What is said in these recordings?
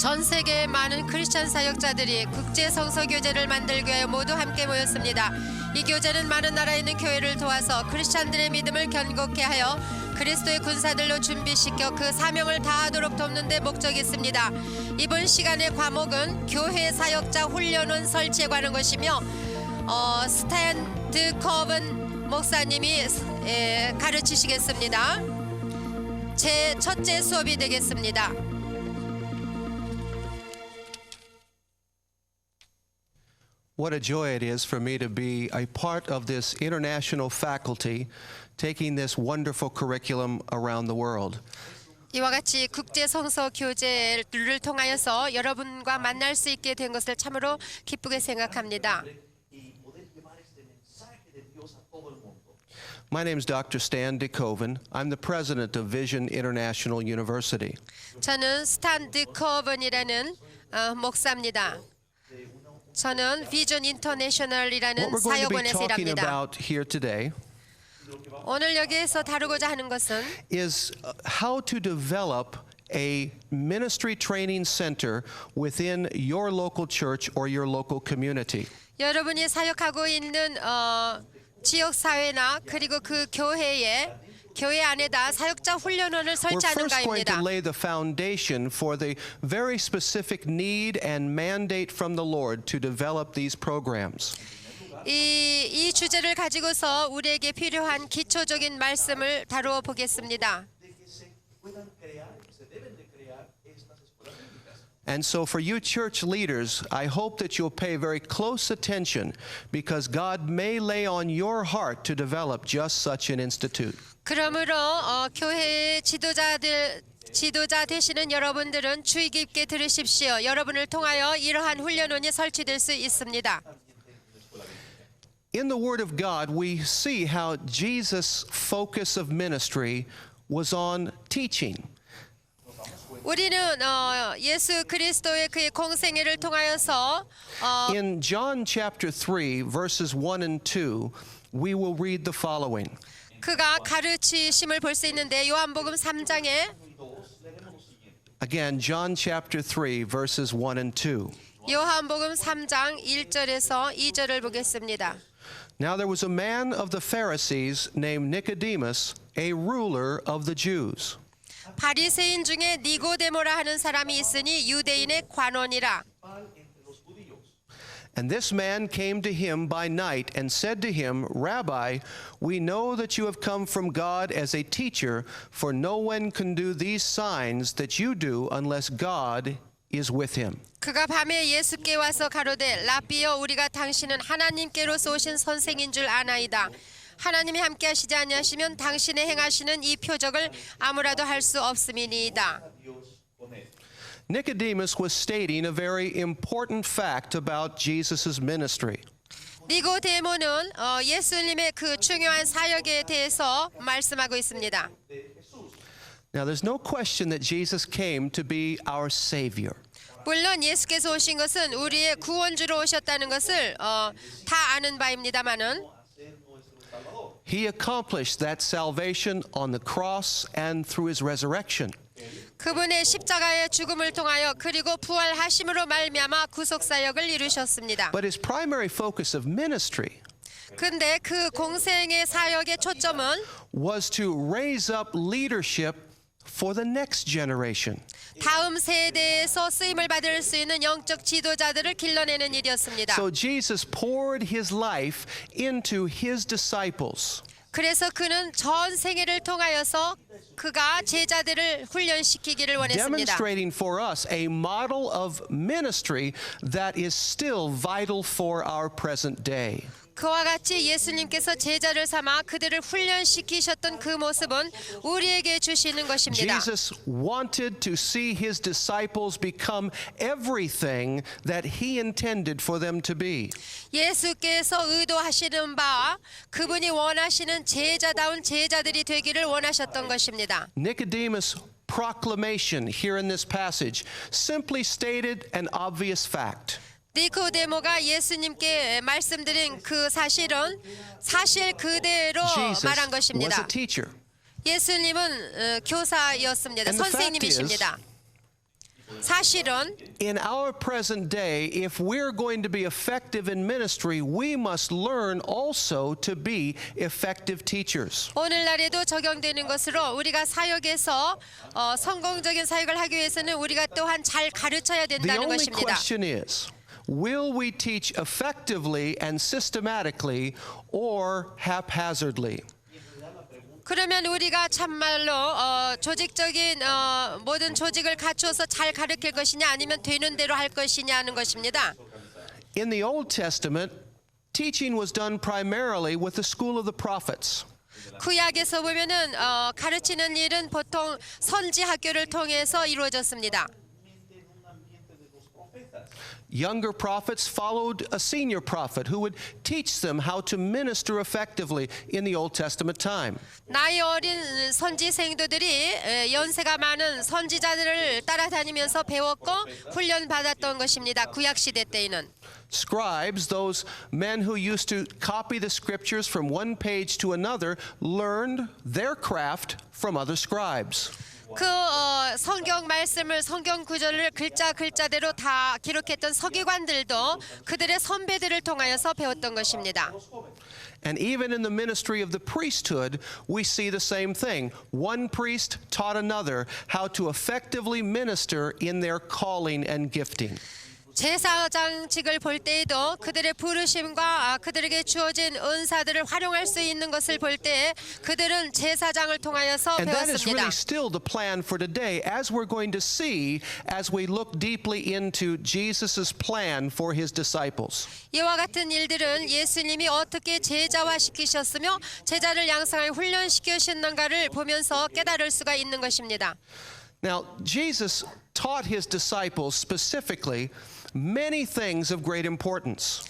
전 세계의 많은 크리스천 사역자들이 국제 성서 교제를 만들기 위해 모두 함께 모였습니다. 이 교제는 많은 나라에 있는 교회를 도와서 크리스천들의 믿음을 견고케 하여 그리스도의 군사들로 준비시켜 그 사명을 다하도록 돕는 데 목적이 있습니다. 이번 시간의 과목은 교회 사역자 훈련원 설치에 관한 것이며 스탠드 커븐 목사님이 가르치시겠습니다. 제 첫째 수업이 되겠습니다. What a joy it is for me to be a part of this international faculty taking this wonderful curriculum around the world. 이와 같이 국제 성서 교제를 통하여서 여러분과 만날 수 있게 된 것을 참으로 기쁘게 생각합니다. My name is Dr. Stan DeKoven. I'm the president of Vision International University. 저는 스탠드 커븐이라는 목사입니다. 저는 비전 What 인터내셔널이라는 we're going to be 사역원에서 talking 일합니다. about here today 오늘 여기에서 다루고자 하는 것은 is how to develop a ministry training center within your local church or your local community. 여러분이 사역하고 있는 지역 사회나 그리고 그 교회 안에다 사역자 훈련원을 We're 설치하는 first going to 가입니다. lay the foundation for the very specific need and mandate from the Lord to develop these programs. 이 주제를 가지고서 우리에게 필요한 기초적인 말씀을 다루어 보겠습니다. And so for you church leaders, I hope that you'll pay very close attention because God may lay on your heart to develop just such an institute. 그러므로 교회 지도자 되시는 여러분들은 주의 깊게 들으십시오. 여러분을 통하여 이러한 훈련원이 설치될 수 있습니다. In the Word of God, we see how Jesus' focus of ministry was on teaching. 우리는 예수 그리스도의 그의 공생애를 통하여서 In John chapter 3, verses 1 and 2, we will read the following. 그가 가르치심을 볼 수 있는데 요한복음 3장에 Again, John chapter 3, verses 1 and 2. 요한복음 3장 1절에서 2절을 보겠습니다. Now there was a man of the Pharisees named Nicodemus, a ruler of the Jews. 바리새인 중에 니고데모라 하는 사람이 있으니 유대인의 관원이라. And this man came to him by night and said to him, Rabbi, we know that you have come from God as a teacher, for no one can do these signs that you do unless God is with him. 그가 밤에 예수께 와서 가로되 라비여 우리가 당신은 하나님께로서 오신 선생인 줄 아나이다. 하나님이 함께 하시지 아니하시면 당신의 행하시는 이 표적을 아무라도 할 수 없음이니이다. Nicodemus was stating a very important fact about Jesus' ministry. 니고데모는 예수님의 그 중요한 사역에 대해서 말씀하고 있습니다. Now there's no question that Jesus came to be our Savior. 물론 예수께서 오신 것은 우리의 구원주로 오셨다는 것을 다 아는 바입니다마는 He accomplished that salvation on the cross and through his resurrection. 그분의 십자가의 죽음을 통하여 그리고 부활하심으로 말미암아 구속 사역을 이루셨습니다. But his primary focus of ministry 근데 그 공생의 사역의 초점은 was to raise up leadership for the next generation. 다음 세대에서 쓰임을 받을 수 있는 영적 지도자들을 길러내는 일이었습니다. So Jesus poured his life into his disciples. 그래서 그는 전 생애를 통하여서 그가 제자들을 훈련시키기를 원했습니다. Demonstrating for us a model of ministry that is still vital for our present day. 그와 같이 예수님께서 제자를 삼아 그들을 훈련시키셨던 그 모습은 우리에게 주시는 것입니다. Jesus wanted to see his disciples become everything that he intended for them to be. 예수께서 의도하시는 바 그분이 원하시는 제자다운 제자들이 되기를 원하셨던 것입니다. Nicodemus' proclamation here in this passage simply stated an obvious fact. 니코데모가 예수님께 말씀드린 그 사실은 사실 그대로 Jesus 말한 was 것입니다. a teacher. 예수님은 교사였습니다. And the fact 선생님이십니다. 사실은 in our present day, if we're going to be effective in ministry, we must learn also to be effective teachers. 오늘날에도 적용되는 것으로 우리가 사역에서 성공적인 사역을 하기 위해서는 우리가 또한 잘 가르쳐야 The 된다는 only 것입니다. question is, will we teach effectively and systematically or haphazardly? 그러면 우리가 참말로 조직적인 모든 조직을 갖추어서 잘 가르칠 것이냐 아니면 되는 대로 할 것이냐 하는 것입니다. In the Old Testament, teaching was done primarily with the school of the prophets. 구약에서 보면은 가르치는 일은 보통 선지 학교를 통해서 이루어졌습니다. Younger prophets followed a senior prophet who would teach them how to minister effectively in the Old Testament time. 나이 어린 선지 생도들이 연세가 많은 선지자들을 따라다니면서 배웠고 훈련 받았던 것입니다. 구약 시대 때에는. Scribes, those men who used to copy the scriptures from one page to another, learned their craft from other scribes. 그 성경 말씀을 성경 구절을 글자대로 다 기록했던 서기관들도 그들의 선배들을 통하여서 배웠던 것입니다. And even in the ministry of the priesthood, we see the same thing. One priest taught another how to effectively minister in their calling and gifting. 제사장직을 볼 때에도 그들의 부르심과 그들에게 주어진 은사들을 활용할 수 있는 것을 볼 때 그들은 제사장을 통하여서 And that is 배웠습니다. really still the plan for today, as we're going to see as we look deeply into Jesus' plan for his disciples. 이와 같은 일들은 예수님이 어떻게 제자화시키셨으며 제자를 양성하여 훈련시키셨는가를 보면서 깨달을 수가 있는 것입니다. Now, Jesus taught his disciples specifically many things of great importance.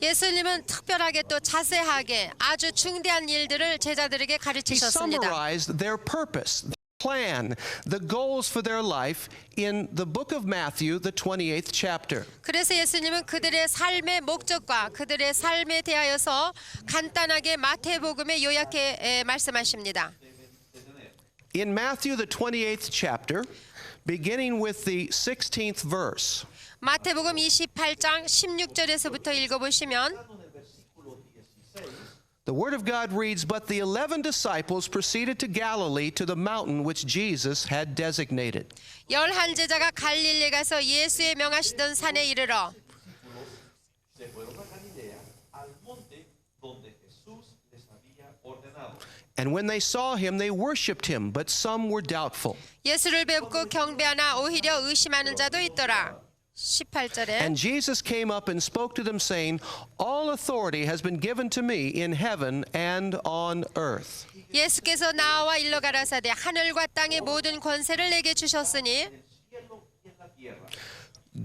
예수님은 특별하게 또 자세하게 아주 중대한 일들을 제자들에게 He 가르치셨습니다. summarized their purpose, their plan, the goals for their life in the book of Matthew, the 28th chapter. 그래서 예수님은 그들의 삶의 목적과 그들의 삶에 대하여서 간단하게 마태복음에 요약해 말씀하십니다. In Matthew, the 28th chapter, beginning with the 16th verse, 마태복음 28장 16절에서부터 읽어보시면 the word of God reads, "But the 11 disciples proceeded to Galilee to the mountain which Jesus had designated." 11 제자가 갈릴리 가서 예수의 명하시던 산에 이르러 se fueron a Galilea al monte donde Jesús les había ordenado. And when they saw him, they worshipped him, but some were doubtful. 예수를 뵙고 경배하나 오히려 의심하는 자도 있더라. 18절에 And Jesus came up and spoke to them, saying, "All authority has been given to me in heaven and on earth. 예수께서 나와 일러 가라사대 하늘과 땅의 모든 권세를 내게 주셨으니 Cielo y en la tierra.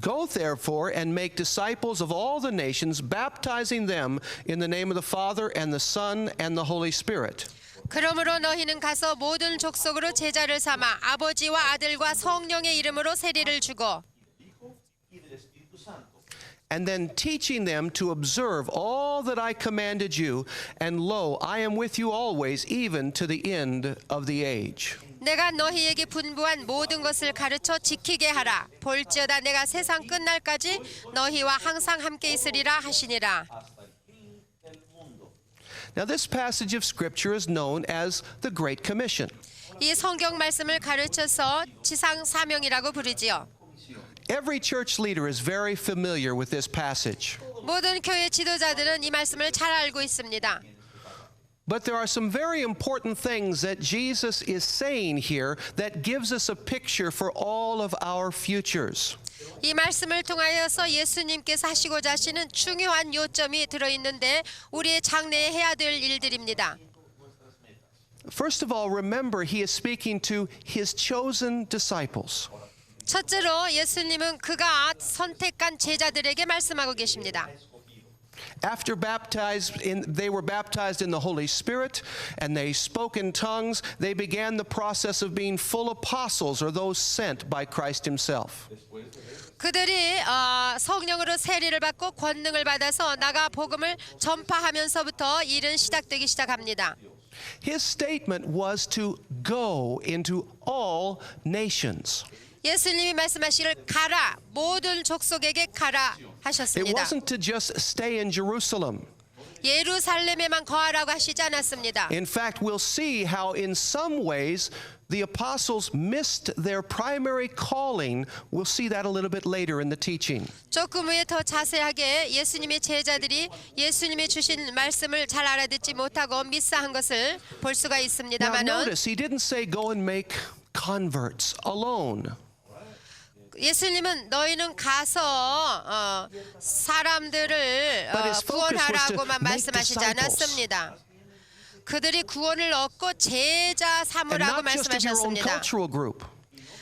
Go therefore and make disciples of all the nations, baptizing them in the name of the Father and the Son and the Holy Spirit." 그러므로 너희는 가서 모든 족속으로 제자를 삼아 아버지와 아들과 성령의 이름으로 세례를 주고 Y del Espíritu Santo. And then teaching them to observe all that I commanded you, and lo, I am with you always, even to the end of the age. 내가 너희에게 분부한 모든 것을 가르쳐 지키게 하라. 볼지어다 내가 세상 끝날까지 너희와 항상 함께 있으리라 하시니라. Hasta el fin del mundo. Now, this passage of Scripture is known as the Great Commission. 이 성경 말씀을 가르쳐서 지상 사명이라고 부르지요. Every church leader is very familiar with this passage. 모든 교회 지도자들은 이 말씀을 잘 알고 있습니다. But there are some very important things that Jesus is saying here that gives us a picture for all of our futures. 이 말씀을 통하여서 예수님께서 하시고자 하시는 중요한 요점이 들어있는데 우리의 장래에 해야 될 일들입니다. First of all, remember he is speaking to his chosen disciples. 첫째로 예수님은 그가 선택한 제자들에게 말씀하고 계십니다. After they were baptized in the Holy Spirit and they spoke in tongues, they began the process of being full apostles, or those sent by Christ himself. 그들이 성령으로 세례를 받고 권능을 받아서 나가 복음을 전파하면서부터 일은 시작되기 시작합니다. His statement was to go into all nations. 예수님이 말씀하시기를 가라 모든 족속에게 가라 It 하셨습니다. wasn't to just stay in Jerusalem. 예루살렘에만 거하라고 하시지 않았습니다. In fact, we'll see how in some ways the apostles missed their primary calling. We'll see that a little bit later in the teaching. 조금 후에 더 자세하게 예수님의 제자들이 예수님이 주신 말씀을 잘 알아듣지 못하고 미스한 것을 볼 수가 Now 있습니다만은 notice, he didn't say go and make converts alone. 예수님은 너희는 가서 사람들을 But his focus was to 구원하라고만 make 말씀하시지 disciples. 않았습니다. 그들이 구원을 얻고 제자 And 삼으라고 not just of your own 말씀하셨습니다. cultural group.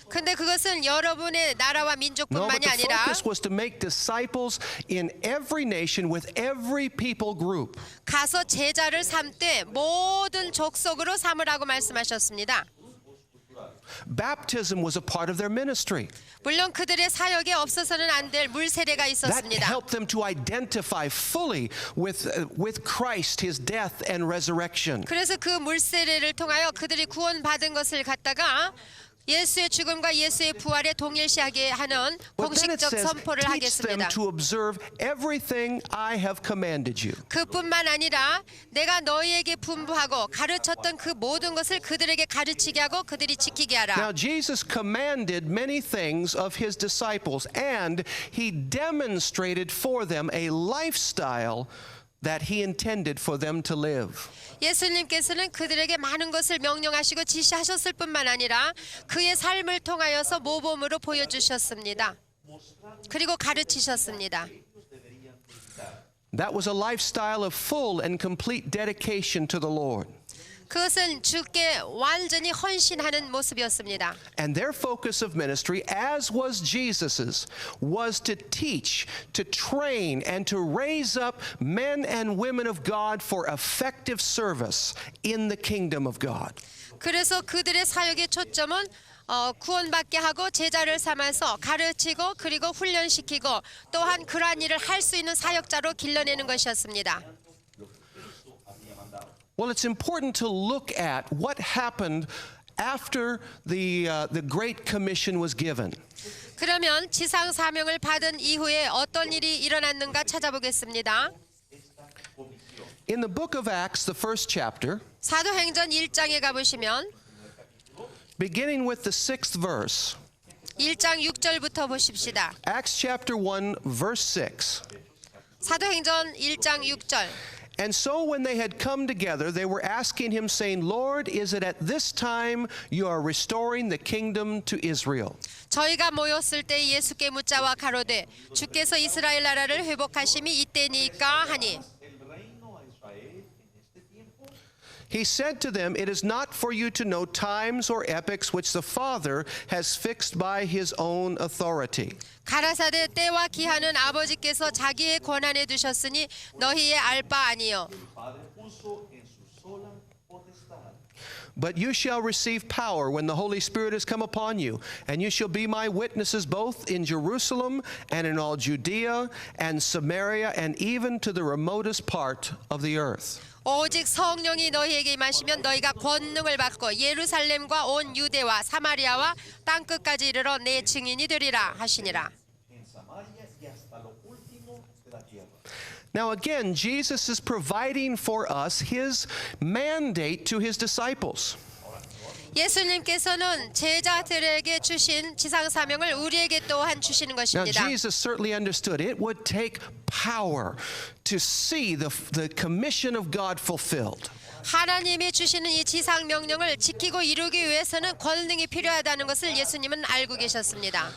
근데 그것은 여러분의 나라와 No, but 민족뿐만이 the 아니라 focus was to make disciples in every nation with every people group. 가서 제자를 삼되 모든 족속으로 삼으라고 말씀하셨습니다. Baptism was a part of their ministry. 물론 그들의 사역에 없어서는 안 될 물세례가 That 있었습니다. helped them to identify fully with Christ, his death and resurrection. 그래서 그 물세례를 통하여 그들이 구원받은 것을 갖다가 예수의 죽음과 예수의 부활에 동일시하게 하는 But then it 공식적 says, 선포를 teach them 하겠습니다. to observe everything I have commanded you. 그뿐만 아니라 내가 너희에게 분부하고 가르쳤던 그 모든 것을 그들에게 가르치게 하고 그들이 지키게 하라. Now, Jesus commanded many things of his disciples, and he demonstrated for them a lifestyle that he intended for them to live. 예수님께서는 그들에게 많은 것을 명령하시고 지시하셨을 뿐만 아니라 그의 삶을 통하여서 모범으로 보여주셨습니다. 그리고 가르치셨습니다. That was a lifestyle of full and complete dedication to the Lord. 그것은 주께 완전히 헌신하는 모습이었습니다. And their focus of ministry, as was Jesus's, was to teach, to train, and to raise up men and women of God for effective service in the kingdom of God. 그래서 그들의 사역의 초점은 구원받게 하고 제자를 삼아서 가르치고 그리고 훈련시키고 또한 그러한 일을 할 수 있는 사역자로 길러내는 것이었습니다. Well, it's important to look at what happened after the Great Commission was given. 그러면 지상 사명을 받은 이후에 어떤 일이 일어났는가 찾아보겠습니다. In the book of Acts, the first chapter, 사도행전 1장에 가보시면 beginning with the 6th verse, 1장 6절부터 보십시다. Acts chapter 1, verse 6. 사도행전 1장 6절. And so when they had come together, they were asking him, saying, Lord, is it at this time you are restoring the kingdom to Israel? 저희가 모였을 때 예수께 묻자와 가로되 주께서 이스라엘 나라를 회복하심이 이때니까 하니 He said to them, It is not for you to know times or epochs which the Father has fixed by his own authority. 가라사대 때와 기한은 아버지께서 자기의 권한에 두셨으니 너희의 알 바 아니요. Padre puso en su sola potestad. But you shall receive power when the Holy Spirit has come upon you, and you shall be my witnesses both in Jerusalem and in all Judea and Samaria and even to the remotest part of the earth. 오직 성령이 너희에게 임하시면 너희가 권능을 받고 예루살렘과 온 유대와 사마리아와 땅끝까지 이르러 내 증인이 되리라 하시니라. En Samaria y hasta lo último de la tierra. Now again, Jesus is providing for us his mandate to his disciples. 예수님께서는 제자들에게 주신 지상 사명을 우리에게 또한 주시는 Now, 것입니다. Jesus certainly understood it would take power to see the commission of God fulfilled. 하나님이 주시는 이 지상 명령을 지키고 이루기 위해서는 권능이 필요하다는 것을 예수님은 알고 계셨습니다.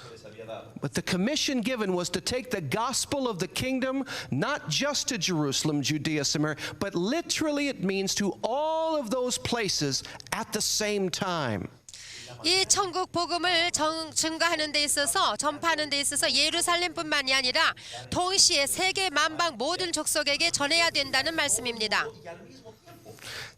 But the commission given was to take the gospel of the kingdom not just to Jerusalem, Judea, Samaria, but literally it means to all of those places at the same time. 이 천국 복음을 증거하는 데 있어서 전파하는 데 있어서 예루살렘뿐만이 아니라 동시에 세계 만방 모든 족속에게 전해야 된다는 말씀입니다.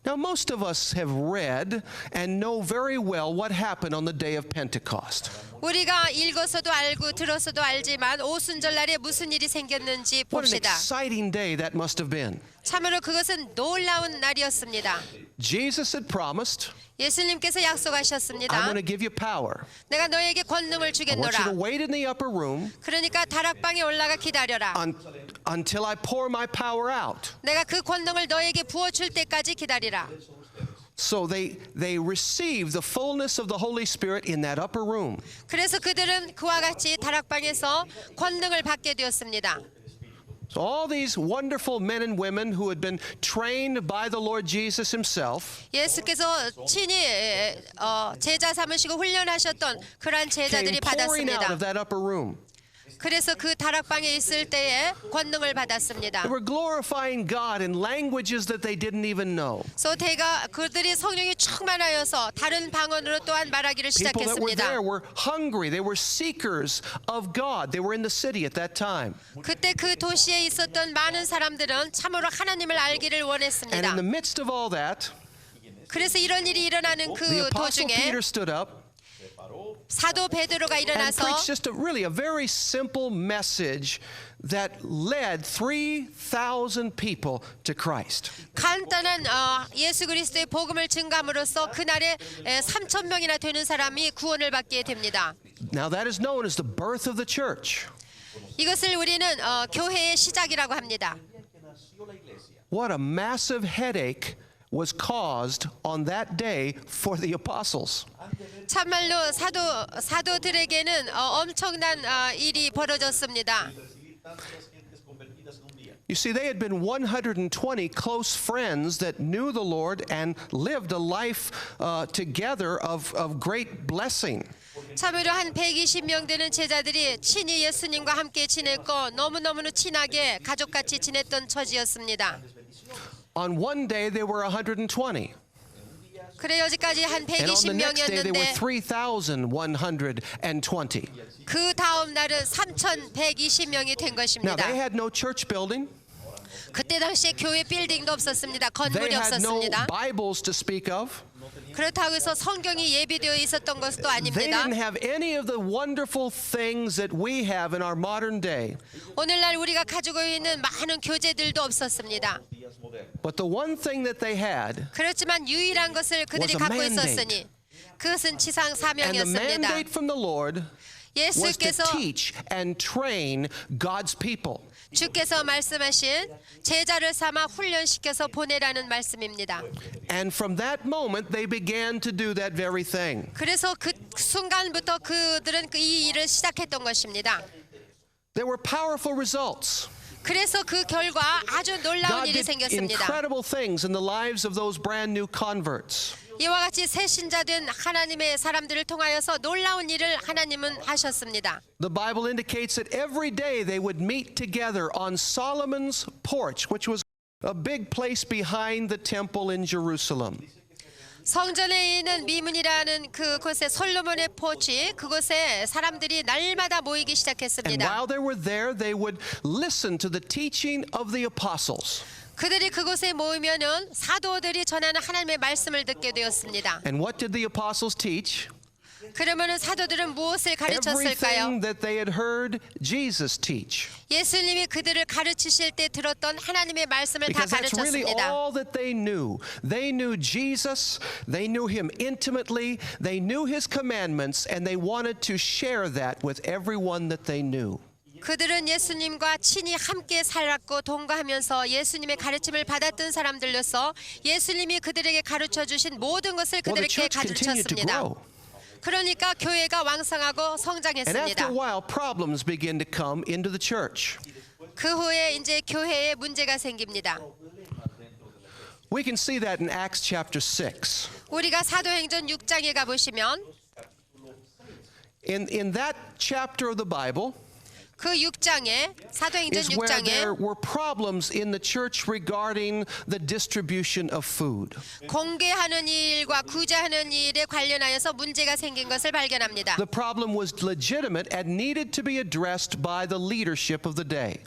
Now, most of us have read and know very well what happened on the day of Pentecost. 우리가 읽어서도 알고 들어서도 알지만 오순절날에 무슨 일이 생겼는지 What an 봅시다. exciting day that must have been. 참으로 그것은 놀라운 날이었습니다. Jesus had promised, 예수님께서 I'm 약속하셨습니다. going to give you power. 내가 너에게 권능을 I want you to 주겠노라. wait in the upper room 그러니까 다락방에 올라가 기다려라. until I pour my power out. 내가 그 권능을 너에게 부어줄 때까지 기다리라. So they received the fullness of the Holy Spirit in that upper room. 그래서 그들은 그와 같이 다락방에서 권능을 받게 되었습니다. So all these wonderful men and women who had been trained by the Lord Jesus himself 예수께서 친히 제자 삼으시고 훈련하셨던 그러한 came 제자들이 pouring out 받았습니다. of that upper room. 그래서 그 다락방에 있을 때에 권능을 받았습니다. They were glorifying God in languages that they didn't even know. 그래서 그들이 성령이 충만하여서 다른 방언으로 또한 말하기를 People that were 시작했습니다. there were hungry. They were seekers of God. They were in the city at that time. 그때 그 도시에 있었던 많은 사람들은 참으로 하나님을 알기를 And 원했습니다. in the midst of all that, 그래서 이런 일이 일어나는 the 그 apostle 도중에 Peter stood up 사도 베드로가 and 일어나서 preached just a very simple message that led 3,000 people to Christ. 간단한 예수 그리스도의 복음을 증감으로써 그날에 3천 명이나 되는 사람이 구원을 받게 됩니다. Now that is known as the birth of the church. 이것을 우리는 교회의 시작이라고 합니다. What a massive headache was caused on that day for the apostles. 참말로 사도들에게는 엄청난 일이 벌어졌습니다. You see, they had been 120 close friends that knew the Lord and lived a life together of great blessing. 참으로 한 120명 되는 제자들이 친히 예수님과 함께 지냈고 너무너무 친하게 가족같이 지냈던 처지였습니다. On one day, they were 120. 그래 여기까지 한 And on the next day, they were 120명이었는데 3,120. 그 다음 날은 3,120명이 된 Now, 것입니다. they had no church building. 그때 당시에 교회 빌딩도 없었습니다. They 건물이 had no 없었습니다. Bibles to speak of. 그렇다고 해서 성경이 예비되어 있었던 것도 They 아닙니다. didn't have any of the wonderful things that we have in our modern day. 오늘날 우리가 가지고 있는 많은 교재들도 없었습니다. But the one thing that they had, 그렇지만 유일한 것을 그들이 was a 갖고 mandate. 있었으니 그것은 지상 and the 사명이었습니다. mandate from the Lord was to 예수께서 teach and train God's people. 주께서 말씀하신 제자를 삼아 훈련시켜서 보내라는 말씀입니다. And from that moment, they began to do that very thing. 그래서 그 순간부터 그들은 이 일을 시작했던 것입니다. There were powerful results. 그래서 그 결과 아주 놀라운 God 일이 did 생겼습니다. incredible things in the lives of those brand new converts. 이와 같이 새 신자된 하나님의 사람들을 통하여서 놀라운 일을 하나님은 하셨습니다. The Bible indicates that every day they would meet together on Solomon's porch, which was a big place behind the temple in Jerusalem. 성전에 있는 미문이라는 그곳에 솔로몬의 포치 그곳에 사람들이 날마다 모이기 And 시작했습니다. while they were there, they would listen to the teaching of the apostles. 그들이 그곳에 모이면은 사도들이 전하는 하나님의 말씀을 듣게 되었습니다. And what did the apostles teach? 그러면은 사도들은 무엇을 가르쳤을까요? Everything that they had heard Jesus teach. 예수님이 그들을 가르치실 때 들었던 하나님의 말씀을 다 Because that's really 가르쳤습니다. all that they knew. They knew Jesus, they knew him intimately, they knew his commandments, and they wanted to share that with everyone that they knew. 그들은 예수님과 친히 함께 살았고 동거하면서 예수님의 가르침을 받았던 사람들로서 예수님이 그들에게 가르쳐 주신 모든 것을 Well, the 그들에게 church continued to 가르쳤습니다. grow. 그러니까 교회가 왕성하고 And after 성장했습니다. a while, problems began to come into the church. 그 후에 이제 교회에 문제가 생깁니다. We can see that in Acts chapter 6. 우리가 사도행전 6장에 가보시면 In that chapter of the Bible 그 6장에 사도행전 is where there 6장에 were problems in the church regarding the distribution of food. 공개하는 일과 구제하는 일에 관련하여서 문제가 생긴 것을 발견합니다. The problem was legitimate and needed to be addressed by the leadership of the day.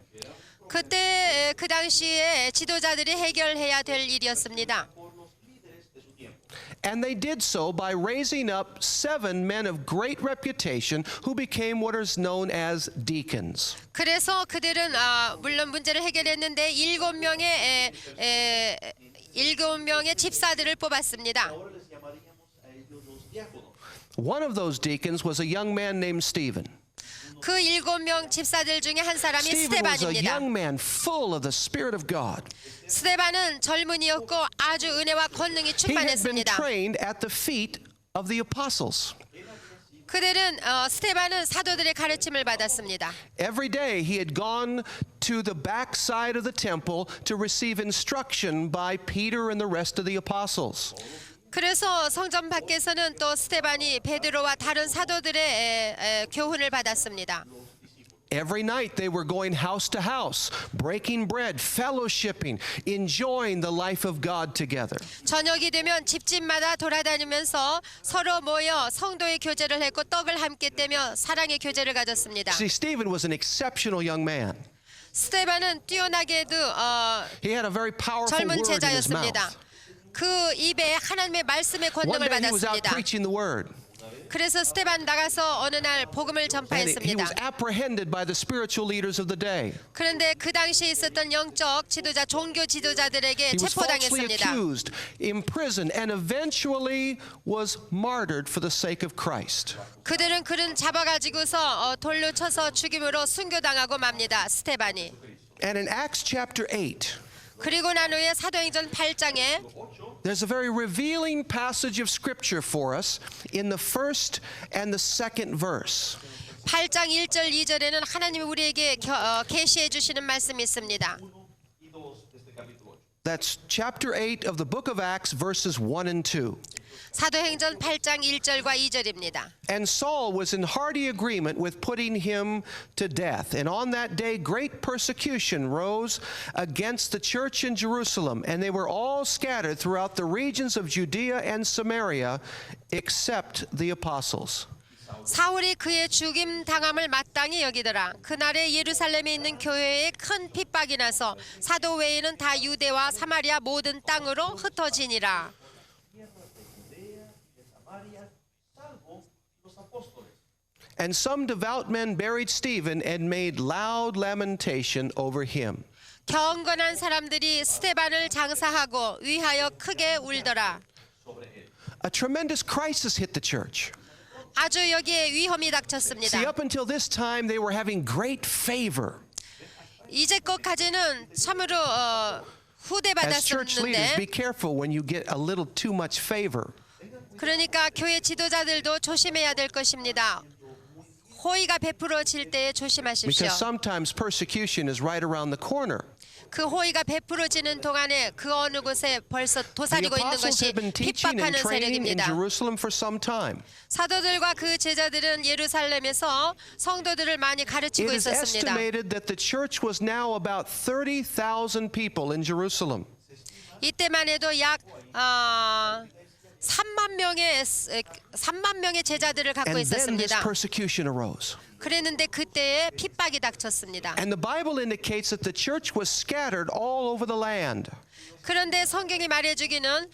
그때 그 당시에 지도자들이 해결해야 될 일이었습니다. And they did so by raising up 7 men of great reputation who became what is known as deacons. 그래서 그들은 물론 문제를 해결했는데 7명의 집사들을 뽑았습니다. Ahora les llamaríamos a ellos los diáconos. One of those deacons was a young man named Stephen. 그 7명 집사들 중에 한 사람이 Stephen was a 스데반입니다. young man full of the Spirit of God. 스데반은 젊은이였고 아주 은혜와 권능이 He had been 충만했습니다. trained at the feet of the apostles. 그들은 스데반은 사도들의 가르침을 받았습니다. Every day he had gone to the back side of the temple to receive instruction by Peter and the rest of the apostles. 그래서 성전 밖에서는 또 스데반이 베드로와 다른 사도들의 교훈을 받았습니다. Every night they were going house to house, breaking bread, fellowshipping, enjoying the life of God together. 저녁이 되면 집집마다 돌아다니면서 서로 모여 성도의 교제를 했고 떡을 함께 떼며 사랑의 교제를 가졌습니다. See, Stephen was an exceptional young man. 스데반은 뛰어나게도 He had a very powerful 젊은 word in his mouth. 제자였습니다. 그 입에 하나님의 말씀의 One 권능을 day he was out 받았습니다. preaching the word. 그래서 스데반 나가서 어느 날 복음을 And he 전파했습니다. was apprehended by the spiritual leaders of the day. 그런데 그 당시에 있었던 영적 지도자, 종교 지도자들에게 He was falsely 체포당했습니다. accused, imprisoned, and eventually was martyred for the sake of Christ. 그들은 그를 잡아가지고서 돌로 쳐서 죽임으로 순교당하고 맙니다. 스데반이. And in Acts chapter 8, 그리고 난 후에 사도행전 8장에 there's a very revealing passage of scripture for us in the first and the second verse. 8장 1절 2절에는 하나님이 우리에게 계시해 주시는 말씀이 있습니다. 1 y 2 de este capítulo 8. That's chapter 8 of the book of Acts, verses 1 and 2. 사도행전 8장 1절과 2절입니다. And Saul was in hearty agreement with putting him to death. And on that day, great persecution rose against the church in Jerusalem, and they were all scattered throughout the regions of Judea and Samaria, except the apostles. 사울이 그의 죽임 당함을 마땅히 여기더라. 그날에 예루살렘에 있는 교회에 큰 핍박이 나서 사도 외에는 다 유대와 사마리아 모든 땅으로 흩어지니라. And some devout men buried Stephen and made loud lamentation over him. 경건한 사람들이 스데반을 장사하고 위하여 크게 울더라. A tremendous crisis hit the church. 아주 여기에 위험이 See, 닥쳤습니다. up until this time, they were having great favor. 이제껏까지는 참으로 As church leaders, be 후대받았었는데 careful when you get a little too much favor. 그러니까 교회 지도자들도 조심해야 될 것입니다. 호의가 베풀어질 때에 조심하십시오. Because sometimes persecution is right around the corner. 그 호의가 베풀어지는 동안에 그 어느 곳에 벌써 The 도사리고 있는 apostles 것이 had been teaching and 핍박하는 training in 세력입니다. Jerusalem for some time. 사도들과 그 제자들은 예루살렘에서 성도들을 많이 It 가르치고 is 있었습니다. estimated that the church was now about 30,000 people in Jerusalem. 이때만 해도 약 3만 명의 제자들을 갖고 And then this 있었습니다. persecution arose. 그랬는데 그때에 핍박이 닥쳤습니다. And the Bible indicates that the church was scattered all over the land. 그런데 성경이 말해주기는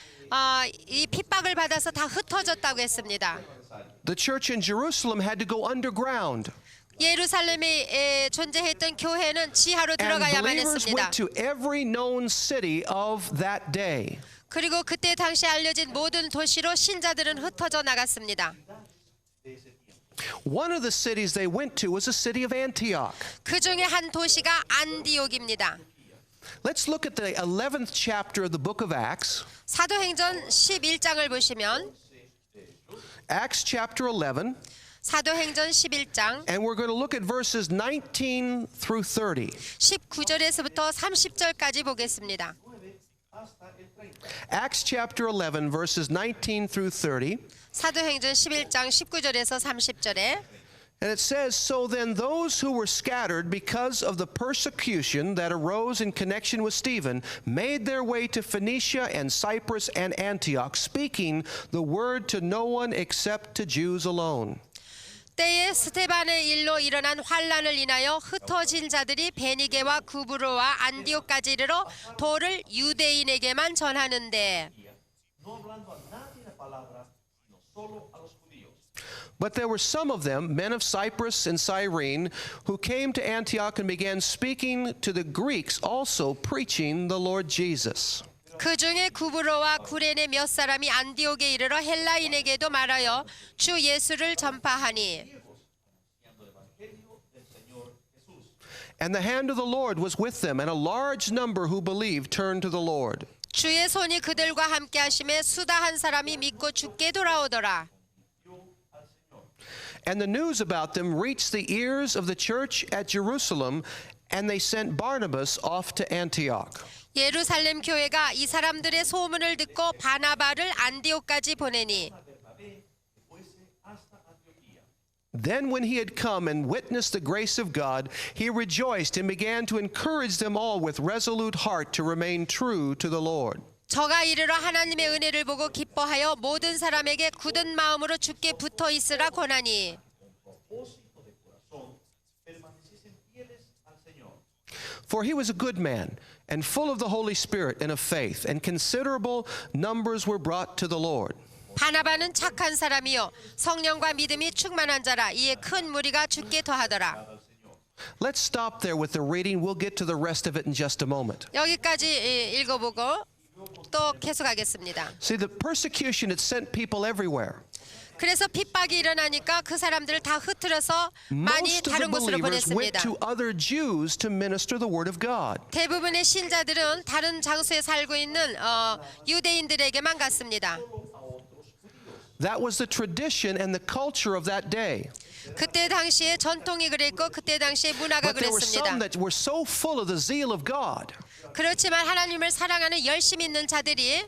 이 핍박을 받아서 다 흩어졌다고 했습니다. The church in Jerusalem had to go underground. 예루살렘에 존재했던 교회는 지하로 And 들어가야만 believers 했습니다. went to every known city of that day. 그리고 그때 당시 알려진 모든 도시로 신자들은 흩어져 나갔습니다. One of the cities they went to was the city of Antioch. 그 중에 한 도시가 안디옥입니다. Let's look at the 11th chapter of the book of Acts. 사도행전 11장을 보시면 Acts chapter 11, 사도행전 11장 and we're going to look at verses 19 through 30. 19절에서부터 30절까지 보겠습니다. Acts chapter 11, verses 19 through 30. 사도행전 11장 19절에서 30절에 And it says, So then those who were scattered because of the persecution that arose in connection with Stephen made their way to Phoenicia and Cyprus and Antioch, speaking the word to no one except to Jews alone. 때에 스데반의 일로 일어난 환란을 인하여 흩어진 자들이 베니게와 구브로와 안디옥까지 이르러 도를 유대인에게만 전하는데 No hablando a nadie la palabra, sino solo a los judíos. But there were some of them, men of Cyprus and Cyrene, who came to Antioch and began speaking to the Greeks, also preaching the Lord Jesus. 그 중에 구브로와 구레네 몇 사람이 안디옥에 이르러 헬라인에게도 말하여 주 예수를 전파하니 Anunciando el evangelio del Señor Jesús. And the hand of the Lord was with them, and a large number who believed turned to the Lord. 주의 손이 그들과 함께 하심에 수다한 사람이 믿고 주께 돌아오더라. And the news about them reached the ears of the church at Jerusalem, and they sent Barnabas off to Antioch. 예루살렘 교회가 이 사람들의 소문을 듣고 바나바를 안디옥까지 보내니 Bernabé que fuese hasta Antioquía. Then when he had come and witnessed the grace of God, he rejoiced and began to encourage them all with resolute heart to remain true to the Lord. 저가 이르러 하나님의 은혜를 보고 기뻐하여 모든 사람에게 굳은 마음으로 주께 붙어 있으라 권하니 Propósito de corazón, permaneciesen fieles al Señor. For he was a good man and full of the Holy Spirit and of faith, and considerable numbers were brought to the Lord. 바나바는 착한 사람이요 성령과 믿음이 충만한 자라 이에 큰 무리가 주께 더하더라. Let's stop there with the reading. We'll get to the rest of it in just a moment. 여기까지 읽어보고 또 계속하겠습니다. See, the persecution had sent people everywhere. 그래서 핍박이 일어나니까 그 사람들을 다 흩트려서 많이 Most of the 다른 곳으로 believers went 보냈습니다. to other Jews to minister the word of God. 대부분의 신자들은 다른 장소에 살고 있는 유대인들에게만 갔습니다. That was the tradition and the culture of that day. 그때 당시에 전통이 그랬고 그때 당시에 문화가 But there were 그랬습니다. some that were so full of the zeal of God 그렇지만 하나님을 사랑하는 열심 있는 자들이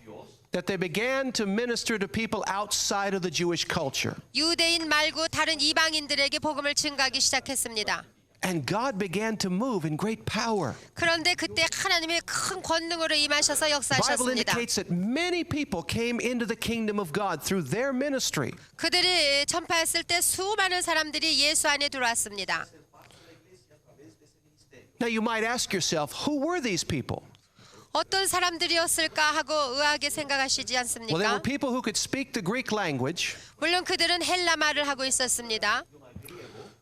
that they began to minister to people outside of the Jewish culture. 유대인 말고 다른 이방인들에게 복음을 증가하기 시작했습니다. And God began to move in great power. 그런데 그때 하나님의 큰 권능으로 임하셔서 The Bible 역사하셨습니다. indicates that many people came into the kingdom of God through their ministry. 그들이 전파했을 때 수많은 사람들이 예수 안에 들어왔습니다. Now you might ask yourself, who were these people? 어떤 사람들이었을까 하고 의아하게 생각하시지 Well, they were 않습니까? people who could speak the Greek language, 물론 그들은 헬라 말을 하고 있었습니다.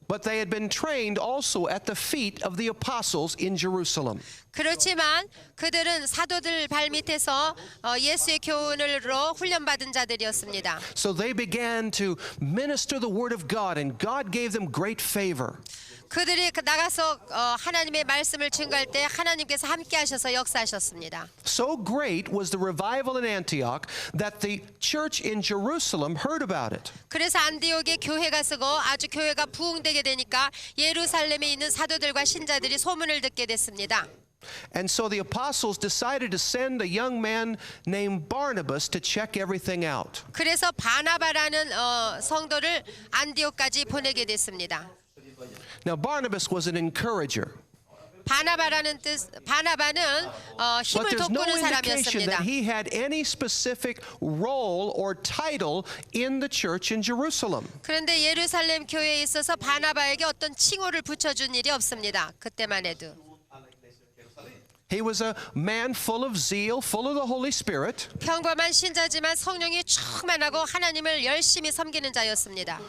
but they had been trained also at the feet of the apostles in Jerusalem. 그렇지만 그들은 사도들 발밑에서 예수의 교훈으로 훈련받은 자들이었습니다. So they began to minister the word of God, and God gave them great favor. 그들이 나가서 하나님의 말씀을 증거할 때 하나님께서 함께 하셔서 역사하셨습니다. So great was the revival in Antioch that the church in Jerusalem heard about it. 그래서 안디옥에 교회가 쓰고 아주 교회가 부흥되게 되니까 예루살렘에 있는 사도들과 신자들이 소문을 듣게 됐습니다. And so the apostles decided to send a young man named Barnabas to check everything out. 그래서 바나바라는 성도를 안디옥까지 보내게 됐습니다. Now Barnabas was an encourager, 바나바는 but 힘을 there's no 돋구는 indication 사람이었습니다. that he had any specific role or title in the church in Jerusalem. 그런데 예루살렘 교회에 있어서 바나바에게 어떤 칭호를 붙여준 일이 없습니다. 그때만 해도. He was a man full of zeal, full of the Holy Spirit, 평범한 신자지만 성령이 충만하고 하나님을 열심히 섬기는 자였습니다.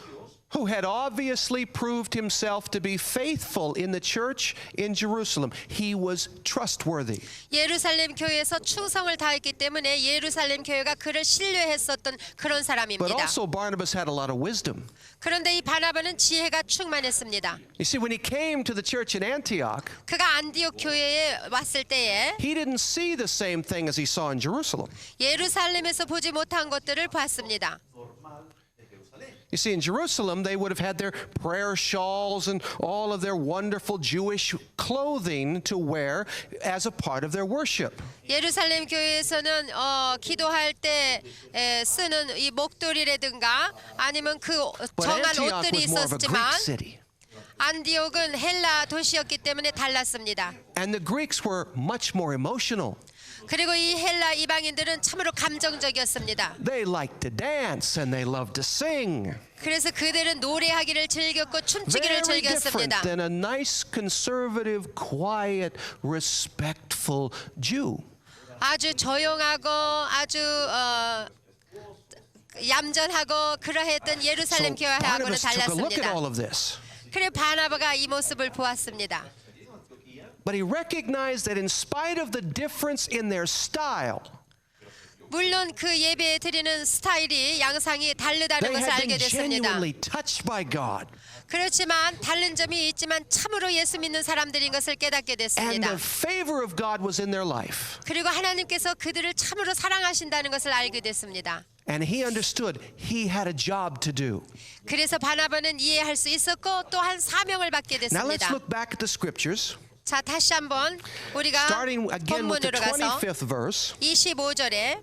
who had obviously proved himself to be faithful in the church in Jerusalem. He was trustworthy. 예루살렘 교회에서 충성을 다했기 때문에 예루살렘 교회가 그를 신뢰했었던 그런 But 사람입니다. also Barnabas had a lot of wisdom. 그런데 이 바나바는 지혜가 충만했습니다. You see, when he came to the church in Antioch, 그가 안디옥 교회에 왔을 때에 he didn't see the same thing as he saw in Jerusalem. 예루살렘에서 보지 못한 것들을 봤습니다. You see, in Jerusalem, they would have had their prayer shawls and all of their wonderful Jewish clothing to wear as a part of their worship. 예루살렘 교회에서는 기도할 때 쓰는 이 목도리라든가 아니면 그 But 정한 Antioch 옷들이 was more of a Greek 있었지만 city. 안디옥은 헬라 도시였기 때문에 달랐습니다. And the Greeks were much more emotional. 그리고 이 헬라 이방인들은 참으로 감정적이었습니다. They liked to dance and they loved to sing. 그래서 그들은 노래하기를 즐겼고 춤추기를 Very different 즐겼습니다. than a nice, conservative, quiet, respectful Jew. 아주 조용하고 아주 얌전하고 그러했던 예루살렘 So 교회하고는 Barnabas took a look at 달랐습니다. all of this. 그래 바나바가 이 모습을 보았습니다. But he recognized that in spite of the difference in their style, 물론 그 예배에 드리는 스타일이 양상이 다르다는 they 것을 had 알게 been 됐습니다. genuinely touched by God. 그렇지만 다른 점이 있지만 참으로 예수 믿는 사람들인 것을 깨닫게 And 됐습니다. the favor of God was in their life. 그리고 하나님께서 그들을 참으로 사랑하신다는 것을 알게 됐습니다. And he understood he had a job to do. 그래서 바나바는 이해할 수 있었고 또한 사명을 받게 Now let's 됐습니다. look back at the scriptures, 자, 다시 한번 우리가 starting again with the 본문으로 가서 25th verse. 25절에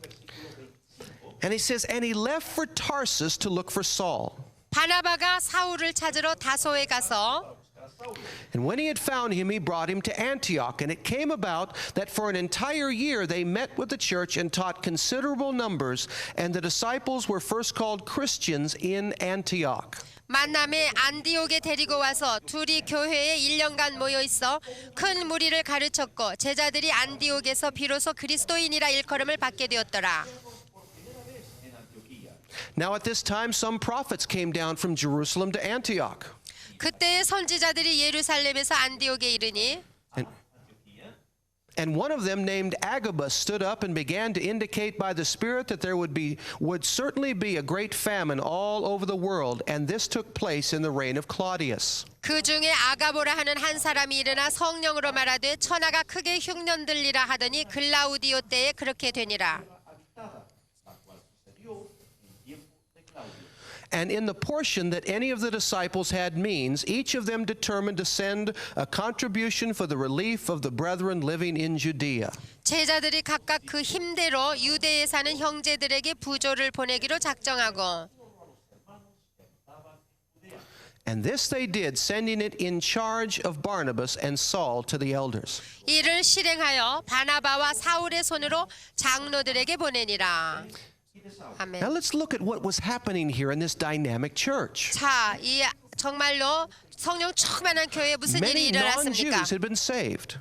And he says, and he left for Tarsus to look for Saul. 바나바가 사울을 찾으러 다소에 가서 And when he had found him, he brought him to Antioch. And it came about that for an entire year they met with the church and taught considerable numbers. And the disciples were first called Christians in Antioch. 만남에 안디옥에 데리고 와서 둘이 교회에 1년간 모여 있어 큰 무리를 가르쳤고 제자들이 안디옥에서 비로소 그리스도인이라 일컬음을 받게 되었더라. Now at this time some prophets came down from Jerusalem to Antioch. 그때 선지자들이 예루살렘에서 안디옥에 이르니 And one of them, named Agabus, stood up and began to indicate by the Spirit that there would certainly be a great famine all over the world, and this took place in the reign of Claudius. 그 중에 아가보라 하는 한 사람이 일어나 성령으로 말하되 천하가 크게 흉년들리라 하더니 글라우디오 때에 그렇게 되니라. And in the portion that any of the disciples had means, each of them determined to send a contribution for the relief of the brethren living in Judea. 제자들이 각각 그 힘대로 유대에 사는 형제들에게 부조를 보내기로 작정하고 And this they did, sending it in charge of Barnabas and Saul to the elders. 이를 실행하여 바나바와 사울의 손으로 장로들에게 보내니라. 아멘. Now let's look at what was happening here in this dynamic church. 자, 이 정말로 성령 충만한 교회에 무슨 일이 Many 일어났습니까? non-Jews had been saved.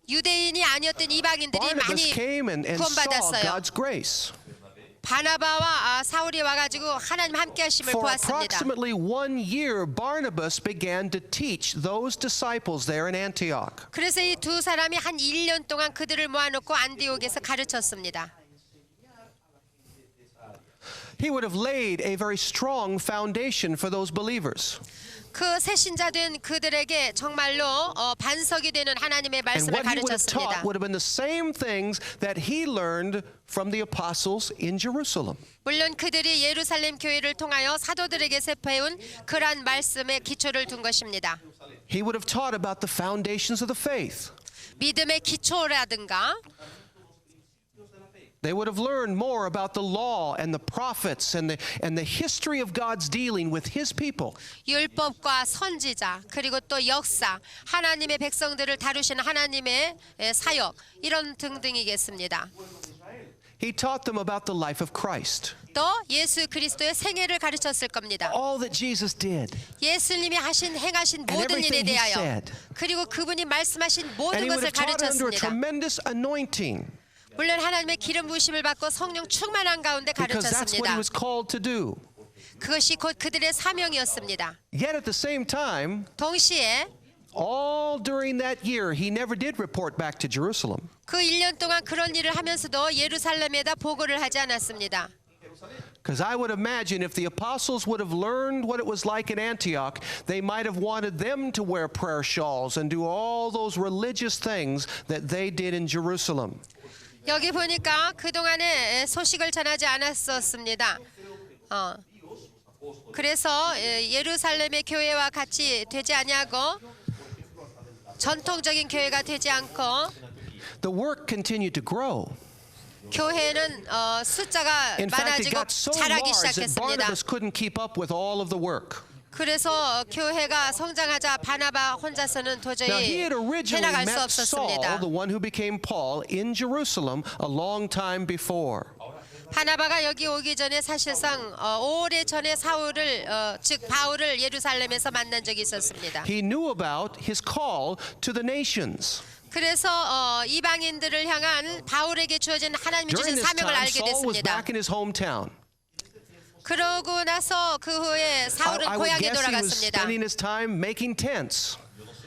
유대인이 아니었던 이방인들이 Barnabas 많이 came and saw 구원받았어요. God's grace. 바나바와 사울이 와가지고 하나님 함께 하심을 For 보았습니다. approximately 1 year, Barnabas began to teach those disciples there in Antioch. 그래서 이 두 사람이 한 1년 동안 그들을 모아놓고 안디옥에서 가르쳤습니다. He would have laid a very strong foundation for those believers. 그 새신자된 그들에게 정말로 반석이 되는 하나님의 And 말씀을 what he would have 가르쳤습니다. taught would have been the same things that he learned from the apostles in Jerusalem. 물론 그들이 예루살렘 교회를 통하여 사도들에게서 배운 그러한 말씀에 기초를 둔 것입니다. He would have taught about the foundations of the faith. 믿음의 기초라든가 They would have learned more about the law and the prophets and the history of God's dealing with his people. 율법과 선지자 그리고 또 역사 하나님의 백성들을 다루시는 하나님의 사역 이런 등등이겠습니다. He taught them about the life of Christ. 또 예수 그리스도의 생애를 가르쳤을 겁니다. All that Jesus did. 예수님이 행하신 And 모든 일에 everything he 대하여 said. 그리고 그분이 말씀하신 And 모든 he would 것을 have taught under a 가르쳤습니다. tremendous anointing 물론 하나님의 기름 부으심을 받고 성령 충만한 가운데 because that's what he 가르쳤습니다. was called to do. 그것이 곧 그들의 사명이었습니다. Yet at the same time, 동시에 all during that year, he never did report back to Jerusalem. 그 1년 동안 그런 일을 하면서도 예루살렘에다 보고를 하지 않았습니다. Because I would imagine if the apostles would have learned what it was like in Antioch, they might have wanted them to wear prayer shawls and do all those religious things that they did in Jerusalem. 여기 보니까 그동안에 소식을 전하지 않았었습니다. 그래서 예루살렘의 교회와 같이 되지 아니하고 전통적인 교회가 되지 않고 The work continued to grow. 교회는 숫자가 In fact, it 많아지고 got so 자라기 large that 시작했습니다. Barnabas couldn't keep up with all of the work. 그래서 교회가 성장하자 바나바 혼자서는 Now, 도저히 he had originally 해나갈 수 met Saul, 없었습니다. the one who became Paul, in Jerusalem a long time before. 바나바가 여기 오기 전에 사실상 오래 전에 즉 바울을 예루살렘에서 만난 적이 있었습니다. He knew about his call to the nations. 그래서 이방인들을 향한 바울에게 주어진 하나님이 During 주신 this 사명을 time, 알게 Saul was 됐습니다. back in his hometown. 그러고 나서 그 후에 사울은 I would 고향에 guess he was 돌아갔습니다. spending his time making tents.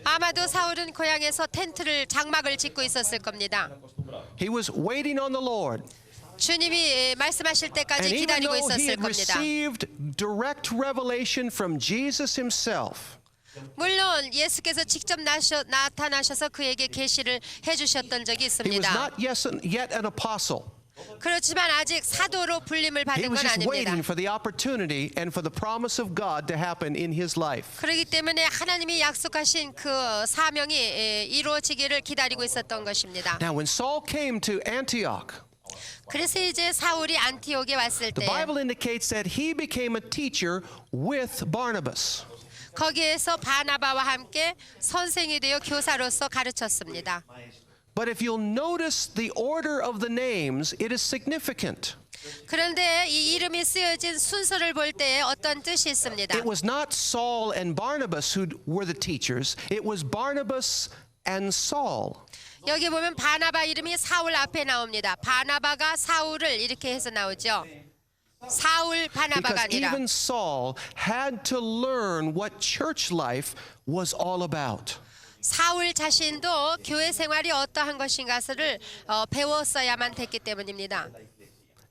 아마도 사울은 고향에서 텐트를 장막을 짓고 있었을 겁니다. He was waiting on the Lord. 주님이 말씀하실 And 때까지 even 기다리고 though he 있었을 had 겁니다. received direct revelation from Jesus himself, 물론 예수께서 직접 나타나셔서 그에게 계시를 해주셨던 적이 he was 있습니다. not yet an apostle. 그렇지만 아직 사도로 불림을 He 받은 was 건 just 아닙니다. waiting for the opportunity and for the promise of God to happen in his life. 그렇기 때문에 하나님이 약속하신 그 사명이 이루어지기를 기다리고 있었던 것입니다. Now, when Saul came to Antioch, 그래서 이제 사울이 안티옥에 왔을 the 때 Bible indicates that he became a teacher with Barnabas. 거기에서 바나바와 함께 선생이 되어 교사로서 가르쳤습니다. But if you'll notice the order of the names, it is significant. 그런데 이 이름이 쓰여진 순서를 볼 때 어떤 뜻이 있습니다. It was not Saul and Barnabas who were the teachers. It was Barnabas and Saul. 여기 보면 바나바 이름이 사울 앞에 나옵니다. 바나바가 사울을 이렇게 해서 나오죠. 사울 바나바가 Because 아니라 even Saul had to learn what church life was all about. 사울 자신도 교회 생활이 어떠한 것인가를 배웠어야만 됐기 때문입니다.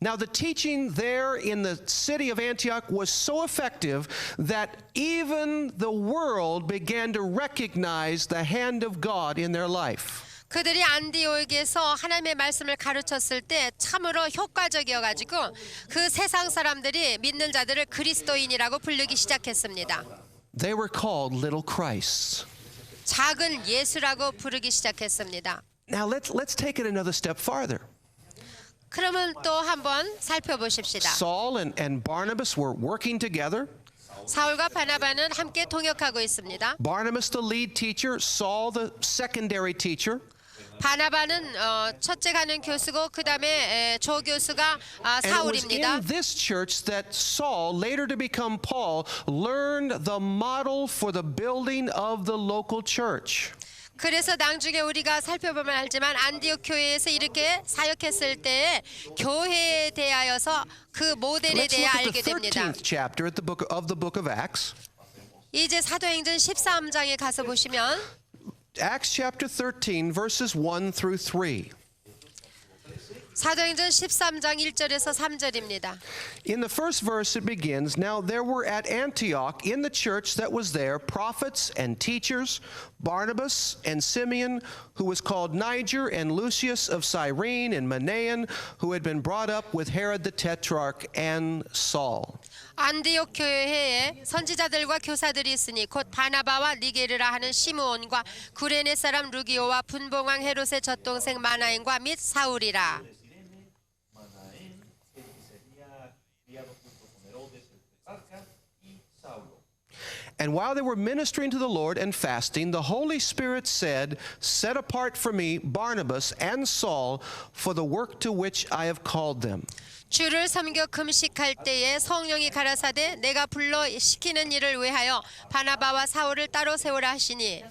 Now, the teaching there in the city of Antioch was so effective that even the world began to recognize the hand of God in their life. 그들이 안디옥에서 하나님의 말씀을 가르쳤을 때 참으로 효과적이어가지고 그 세상 사람들이 믿는 자들을 그리스도인이라고 부르기 시작했습니다. They were called little Christs. 작은 예수라고 부르기 시작했습니다. Now, let's take it another step farther. 그러면 또 한번 살펴보십시다. Saul and Barnabas were working together. 사울과 바나바는 함께 동역하고 있습니다. Barnabas, the lead teacher, Saul, the secondary teacher. 바나바는 첫째 가는 교수고 그 다음에 조교수가 And it was 사울입니다. in this church that Saul, later to become Paul, learned the model for the building of the local church. 그래서 나중에 우리가 살펴보면 알지만 안디옥 교회에서 이렇게 사역했을 때 교회에 대하여서 그 모델에 Let's 대해 look at 알게 the 됩니다. 13th chapter of the book of Acts. 이제 사도행전 13장에 가서 보시면 Acts chapter 13, verses 1 through 3. 사도행전 13장 1절에서 3절입니다. In the first verse it begins, Now there were at Antioch in the church that was there prophets and teachers, Barnabas and Simeon, who was called Niger, and Lucius of Cyrene, and Manaen, who had been brought up with Herod the Tetrarch, and Saul. 안디옥 교회에 선지자들과 교사들이 있으니 곧 바나바와 니게르라 하는 시므온과 구레네 사람 루기오와 분봉왕 헤롯의 젖동생 마나엔과 및 사울이라. And while they were ministering to the Lord and fasting, the Holy Spirit said, Set apart for me Barnabas and Saul for the work to which I have called them. 주를 섬겨 금식할 때에 성령이 가라사대 내가 불러 시키는 일을 위하여 바나바와 사울을 따로 세우라 하시니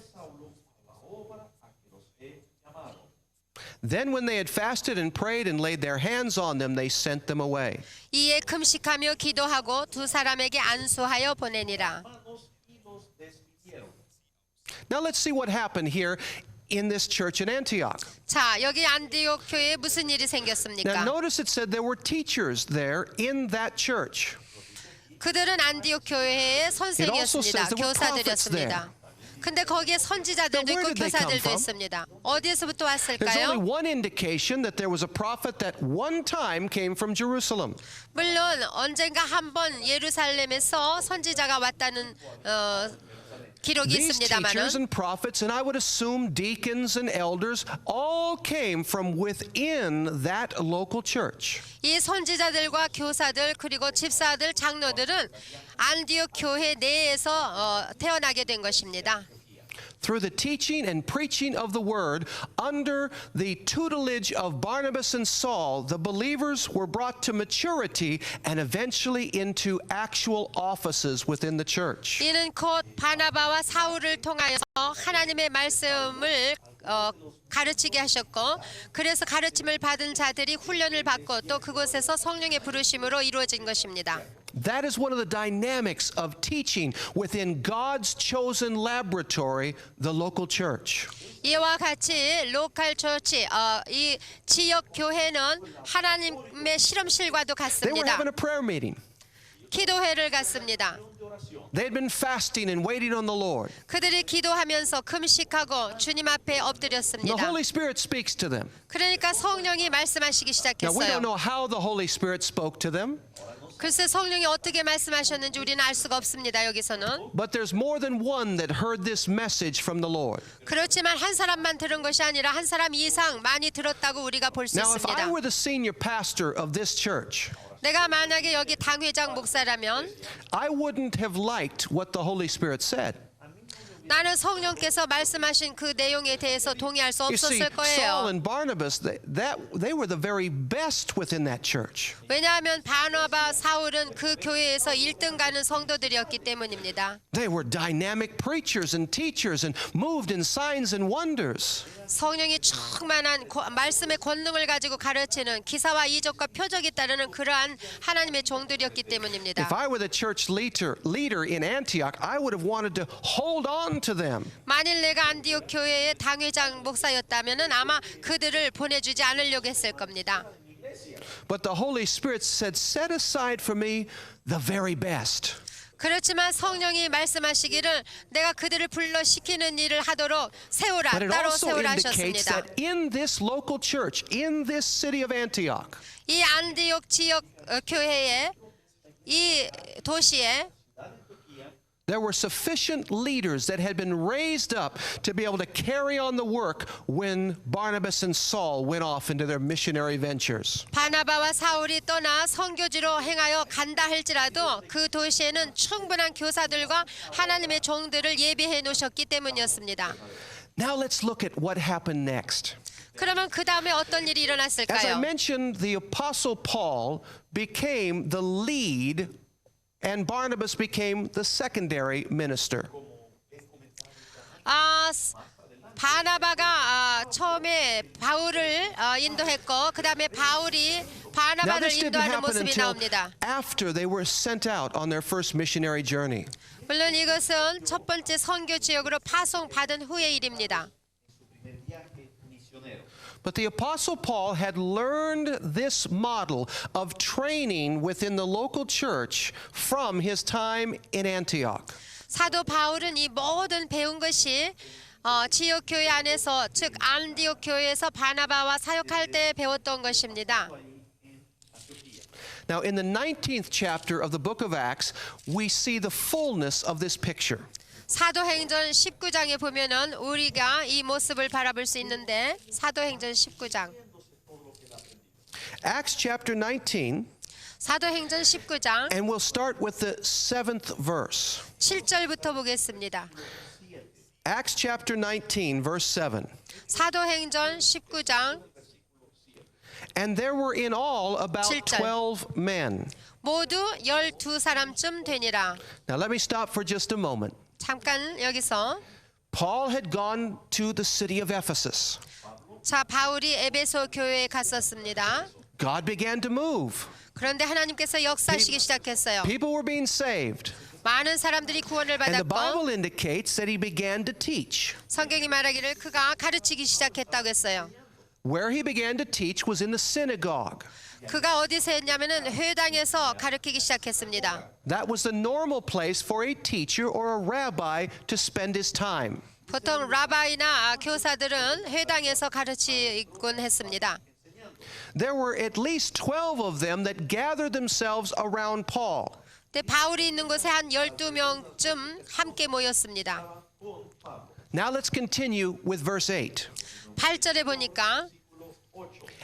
Then when they had fasted and prayed and laid their hands on them, they sent them away. 이에 금식하며 기도하고 두 사람에게 안수하여 보내니라. Now let's see what happened here in this church in Antioch. 자, 여기 안디옥 교회에 무슨 일이 Now 생겼습니까? notice it said there were teachers there in that church. 그들은 안디옥 교회의 선생이었습니다. there were prophets 교사들이었습니다. 근데 거기에 선지자들도 Now, where 있고 did they come 교사들도 from? 있습니다. 어디에서부터 There's only 왔을까요? one indication that there was a prophet that one time came from Jerusalem. 물론 언젠가 한번 예루살렘에서 선지자가 왔다는 기록이 These teachers 있습니다만은 and prophets, and I would assume deacons and elders, all came from within that local church. 이 선지자들과 교사들 그리고 집사들 장로들은 안디옥 교회 내에서 태어나게 된 것입니다. Through the teaching and preaching of the word, under the tutelage of Barnabas and Saul, the believers were brought to maturity and eventually into actual offices within the church. 이는 곧 바나바와 사울을 통하여 하나님의 말씀을 가르치게 하셨고 그래서 가르침을 받은 자들이 훈련을 받고 또 그곳에서 성령의 부르심으로 이루어진 것입니다. That is one of the dynamics of teaching within God's chosen laboratory, the local church. 이와 같이 로컬 처치, 이 지역 교회는 하나님의 실험실과도 They were 같습니다. having a prayer meeting. 기도회를 갖습니다. They had been fasting and waiting on the Lord. 그들이 기도하면서 금식하고 주님 앞에 The 엎드렸습니다. Holy Spirit speaks to them. 그러니까 성령이 말씀하시기 Now, we 시작했어요. don't know how the Holy Spirit spoke to them, 글쎄 성령이 어떻게 말씀하셨는지 우리는 알 수가 없습니다. 여기서는. but there's more than one that heard this message from the Lord. 그렇지만 한 사람만 들은 것이 아니라 한 사람 이상 많이 들었다고 우리가 볼 수 Now, if I 있습니다. were the senior pastor of this church, 내가 만약에 여기 당회장 목사라면 I wouldn't have liked what the Holy Spirit said. 나는 성령께서 말씀하신 그 내용에 대해서 동의할 수 You see, 없었을 Saul 거예요. and Barnabas, they were the very best within that church. 왜냐하면 바나바, 사울은 그 교회에서 1등 가는 성도들이었기 때문입니다. They were dynamic preachers and teachers and moved in signs and wonders. 성령이 충만한 말씀의 권능을 가지고 가르치는 기사와 이적과 표적이 따르는 그러한 하나님의 종들이었기 때문입니다. If I were the church leader in Antioch, I would have wanted to hold on to them. 만일 내가 안디옥 교회의 당회장 목사였다면 아마 그들을 보내주지 않으려고 했을 겁니다. But the Holy Spirit said, set aside for me the very best. 그렇지만 성령이 말씀하시기를 내가 그들을 불러시키는 일을 하도록 세우라, But it 따로 also 세우라 indicates 하셨습니다. that in this local church, in this city of Antioch, 이 안디옥 지역 교회에 이 도시에 there were sufficient leaders that had been raised up to be able to carry on the work when Barnabas and Saul went off into their missionary ventures. 바나바와 사울이 떠나 선교지로 행하여 간다 할지라도 그 도시에는 충분한 교사들과 하나님의 종들을 예비해 놓으셨기 때문이었습니다. Now let's look at what happened next. 그러면 그 다음에 어떤 일이 As I 일어났을까요? mentioned, the Apostle Paul became the lead and Barnabas became the secondary minister. 바나바가 처음에 바울을 인도했고 그 다음에 바울이 Now 바나바를 this didn't 인도하는 happen 모습이 until 나옵니다. after they were sent out on their first missionary journey. 물론 이것은 첫 번째 선교 지역으로 파송받은 후의 일입니다. But the Apostle Paul had learned this model of training within the local church from his time in Antioch. 사도 바울은 이 모든 배운 것이 지역 교회 안에서 즉 안디옥 교회에서 바나바와 사역할 때 배웠던 것입니다. Now, in the 19th chapter of the book of Acts, we see the fullness of this picture. 사도행전 19장에 보면은 우리가 이 모습을 바라볼 수 있는데 사도행전 19장 Acts chapter 19, 사도행전 19장 and we'll start with the 7th verse. 7절부터 보겠습니다. Acts chapter 19, verse 7. 사도행전 19장 And there were in all about 7절. 12 men. 모두 12사람쯤 되니라. Now, let me stop for just a moment. 잠깐 여기서 Paul had gone to the city of Ephesus. 자 바울이 에베소 교회에 갔었습니다. God began to move. 그런데 하나님께서 역사하시기 시작했어요. People were being saved. 많은 사람들이 구원을 And the Bible 받았고 indicates that he began to teach. 성경이 말하기를 그가 가르치기 시작했다고 했어요. Where he began to teach was in the synagogue. 그가 어디서 했냐면은 회당에서 가르치기 시작했습니다. That was the normal place for a teacher or a rabbi to spend his time. 보통 라바이나 교사들은 회당에서 가르치곤 했습니다. There were at least 12 of them that gathered themselves around Paul. 근데 바울이 있는 곳에 한 12명쯤 함께 모였습니다. Now let's continue with verse 8. 8절에 보니까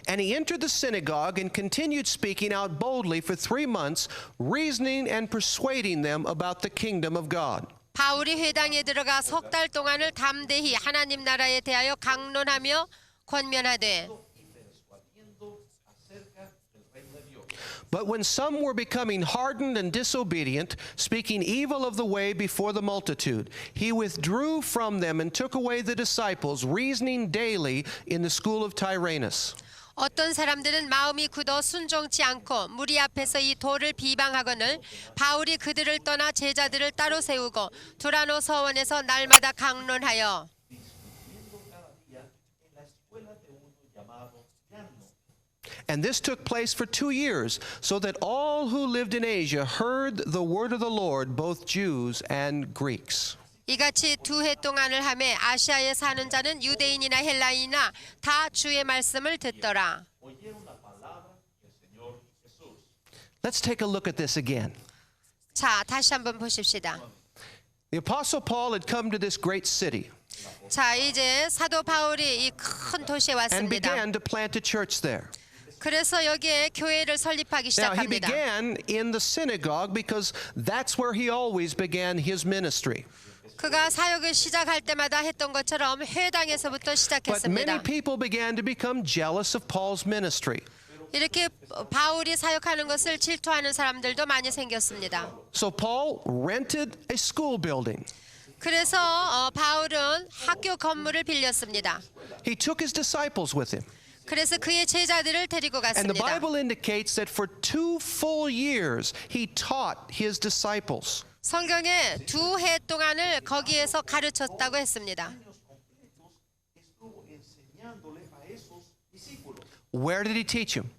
And he entered the synagogue and continued speaking out boldly for 3 months, reasoning and persuading them about the kingdom of God. 바울이 회당에 들어가 석 달 동안을 담대히 하나님 나라에 대하여 강론하며 권면하되 But when some were becoming hardened and disobedient, speaking evil of the way before the multitude, he withdrew from them and took away the disciples, reasoning daily in the school of Tyrannus. 어떤 사람들은 마음이 굳어 순종치 않고 무리 앞에서 이 도를 비방하거늘 바울이 그들을 떠나 제자들을 따로 세우고 두라노 서원에서 날마다 강론하여 discutiendo cada día en la escuela de uno llamado Janno. And this took place for 2 years, so that all who lived in Asia heard the word of the Lord, both Jews and Greeks. 이같이 2해 동안을 하매 아시아에 사는 자는 유대인이나 헬라인이나 다 주의 말씀을 듣더라. Oyeron la palabra del Señor Jesús. Let's take a look at this again. 자, 다시 한번 보십시다. The Apostle Paul had come to this great city 자, 이제 사도 바울이 이 큰 도시에 and 왔습니다. began to plant a church there. 그래서 여기에 교회를 설립하기 Now, he 시작합니다. began in the synagogue because that's where he always began his ministry. 그가 사역을 시작할 때마다 했던 것처럼 회당에서부터 But many 시작했습니다. people began to become jealous of Paul's ministry. 이렇게 바울이 사역하는 것을 질투하는 사람들도 많이 생겼습니다. So Paul rented a school building. 그래서 바울은 학교 건물을 빌렸습니다. He took his disciples with him. 그래서 그의 제자들을 데리고 And the 갔습니다. Bible indicates that for 2 full years he taught his disciples. 성경에 2해 동안을 거기에서 가르쳤다고 했습니다. Estuvo enseñándole a esos discípulos. Where did he teach them?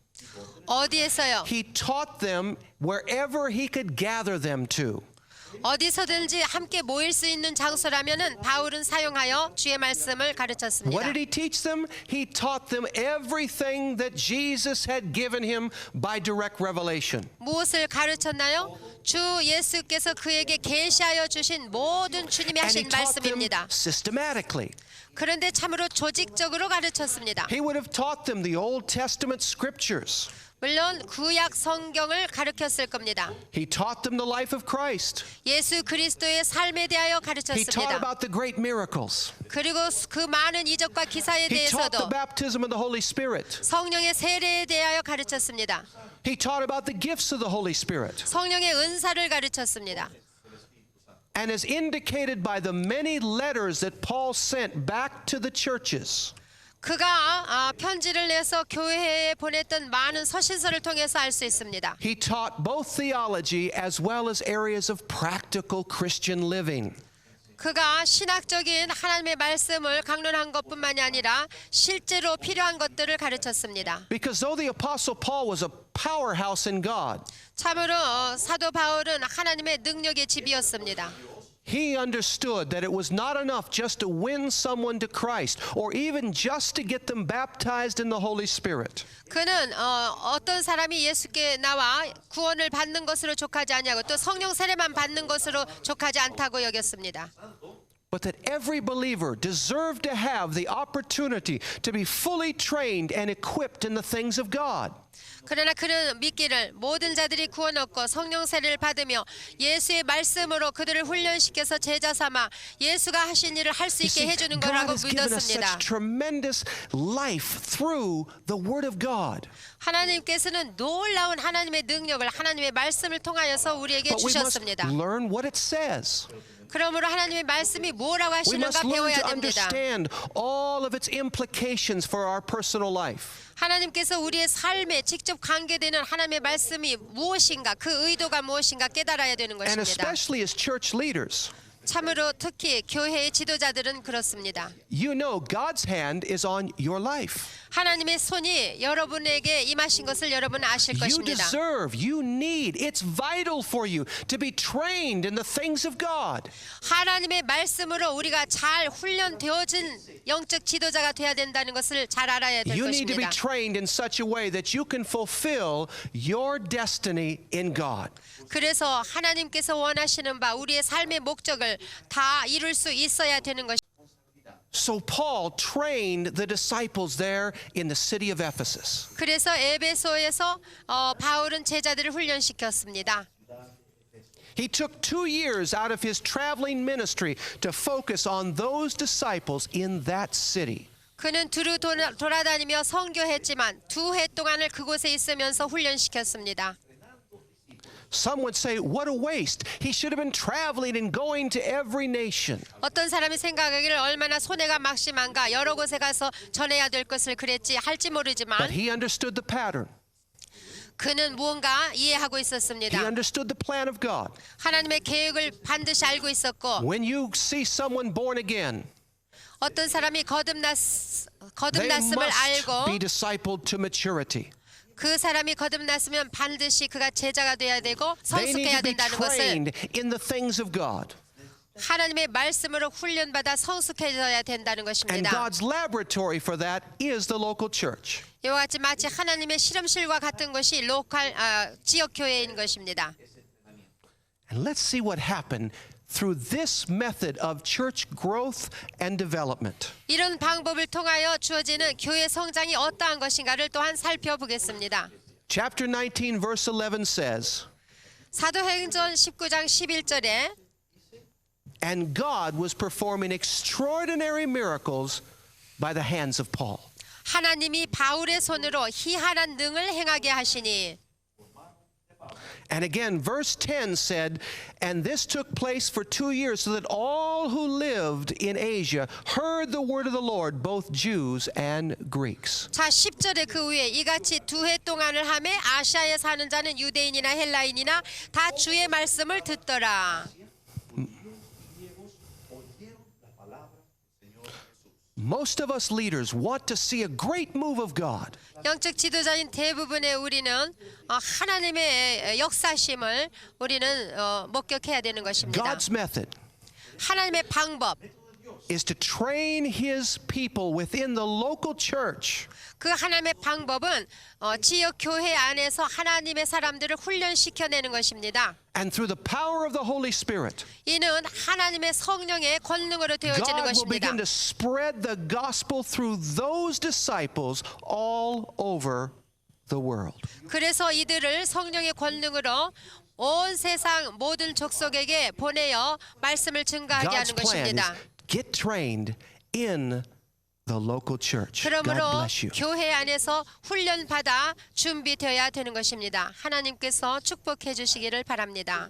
어디에서요? He taught them wherever he could gather them to. 어디서든지 함께 모일 수 있는 장소라면은 바울은 사용하여 주의 말씀을 What 가르쳤습니다. did he teach them? He taught them everything that Jesus had given him by direct revelation. 무엇을 가르쳤나요? 주 예수께서 그에게 계시하여 주신 모든 주님이 And he 하신 taught them 말씀입니다. systematically. 그런데 참으로 조직적으로 가르쳤습니다. He would have taught them the Old Testament scriptures. 물론 구약 성경을 가르쳤을 겁니다. He taught them the life of Christ. 예수 그리스도의 삶에 대하여 He taught 가르쳤습니다. about the great miracles. 그리고 그 많은 이적과 기사에 He taught the 대해서도 baptism of the Holy Spirit. 성령의 세례에 대하여 가르쳤습니다. He taught about the gifts of the Holy Spirit. 성령의 은사를 가르쳤습니다. And as indicated by the many letters that Paul sent back to the churches, 그가 편지를 내서 교회에 보냈던 많은 서신서를 통해서 알 수 있습니다. he taught both theology as well as areas of practical Christian living. 그가 신학적인 하나님의 말씀을 강론한 것뿐만이 아니라 실제로 필요한 것들을 가르쳤습니다. Because though the Apostle Paul was a powerhouse in God, 참으로 사도 바울은 하나님의 능력의 집이었습니다. he understood that it was not enough just to win someone to Christ or even just to get them baptized in the Holy Spirit. 그는 어떤 사람이 예수께 나와 구원을 받는 것으로 족하지 아니하고 또 성령 세례만 받는 것으로 족하지 않다고 여겼습니다. But that every believer deserved to have the opportunity to be fully trained and equipped in the things of God. 그러나 그는 믿기를 모든 자들이 구원 얻고 성령 세례를 받으며 예수의 말씀으로 그들을 훈련시켜서 제자 삼아 예수가 하신 일을 할 수 You 있게 see, 해주는 God 거라고 has given us 믿었습니다. such tremendous life through the Word of God. 하나님께서는 놀라운 하나님의 능력을 하나님의 말씀을 통하여서 우리에게 But we must 주셨습니다. learn what it says. 그러므로 하나님의 말씀이 뭐라고 We 하시는가 must learn 배워야 to 됩니다. understand all of its implications for our personal life. 하나님께서 우리의 삶에 직접 관계되는 하나님의 말씀이 무엇인가 그 의도가 무엇인가 깨달아야 되는 And 것입니다. especially as church leaders, 참으로 특히 교회의 지도자들은 그렇습니다. you know God's hand is on your life. 하나님의 손이 여러분에게 임하신 것을 여러분은 아실 You 것입니다. deserve, you need, it's vital for you to be trained in the things of God. 하나님의 말씀으로 우리가 잘 훈련되어진 영적 지도자가 돼야 된다는 것을 잘 알아야 될 You need to be 것입니다. trained in such a way that you can fulfill your destiny in God. 그래서 하나님께서 원하시는 바 우리의 삶의 목적을 다 이룰 수 있어야 되는 것입니다. So Paul trained the disciples there in the city of Ephesus. 그래서 에베소에서 바울은 제자들을 훈련시켰습니다. He took 2 years out of his traveling ministry to focus on those disciples in that city. 그는 두루 돌아다니며 선교했지만 2해 동안을 그곳에 있으면서 훈련시켰습니다. Some would say, what a waste. He should have been traveling and going to every nation. 어떤 사람이 생각하기를 얼마나 손해가 막심한가 여러 곳에 가서 전해야 될 것을 그랬지 할지 But 모르지만 he understood the pattern. 그는 무언가 이해하고 He 있었습니다. understood the plan of God. 하나님의 계획을 반드시 알고 있었고 When you see someone born again, 어떤 사람이 they 거듭났음을 must 알고 be discipled to maturity. 그 사람이 거듭났으면 반드시 그가 제자가 돼야 되고 They need 성숙해야 to be 된다는 것을 trained in the things of God. 하나님의 말씀으로 훈련받아 성숙해져야 된다는 And 것입니다. God's laboratory for that is the local church. 이와 같이 마치 하나님의 실험실과 같은 것이 지역 교회인 것입니다. And let's see what happened through this method of church growth and development. 이런 방법을 통하여 주어지는 교회 성장이 어떠한 것인가를 또한 살펴보겠습니다. Chapter 19, verse 11 says, 사도행전 19장 11절에 And God was performing extraordinary miracles by the hands of Paul. 하나님이 바울의 손으로 희한한 능을 행하게 하시니 And again, verse 10 said, And this took place for 2 years, so that all who lived in Asia heard the word of the Lord, both Jews and Greeks. 자 10절에 그 후에 이같이 2해 동안을 하매 아시아에 사는 자는 유대인이나 헬라인이나 다 주의 말씀을 듣더라. Most of us leaders want to see a great move of God. 영적 지도자인 대부분의 우리는 하나님의 역사심을 우리는 목격해야 되는 것입니다. God's method 하나님의 방법, is to train his people within the local church 그 하나님의 방법은 지역 교회 안에서 하나님의 사람들을 훈련시켜내는 것입니다. and through the power of the Holy Spirit. 이는 하나님의 성령의 권능으로 되어지는 God will 것입니다. begin to spread the gospel through those disciples all over the world. 그래서 이들을 성령의 권능으로 온 세상 모든 족속에게 보내어 말씀을 증가하게 God's 하는 plan is 것입니다. get trained in the local church. God 그러므로 bless you. 교회 안에서 훈련받아 준비되어야 되는 것입니다. 하나님께서 축복해 주시기를 바랍니다.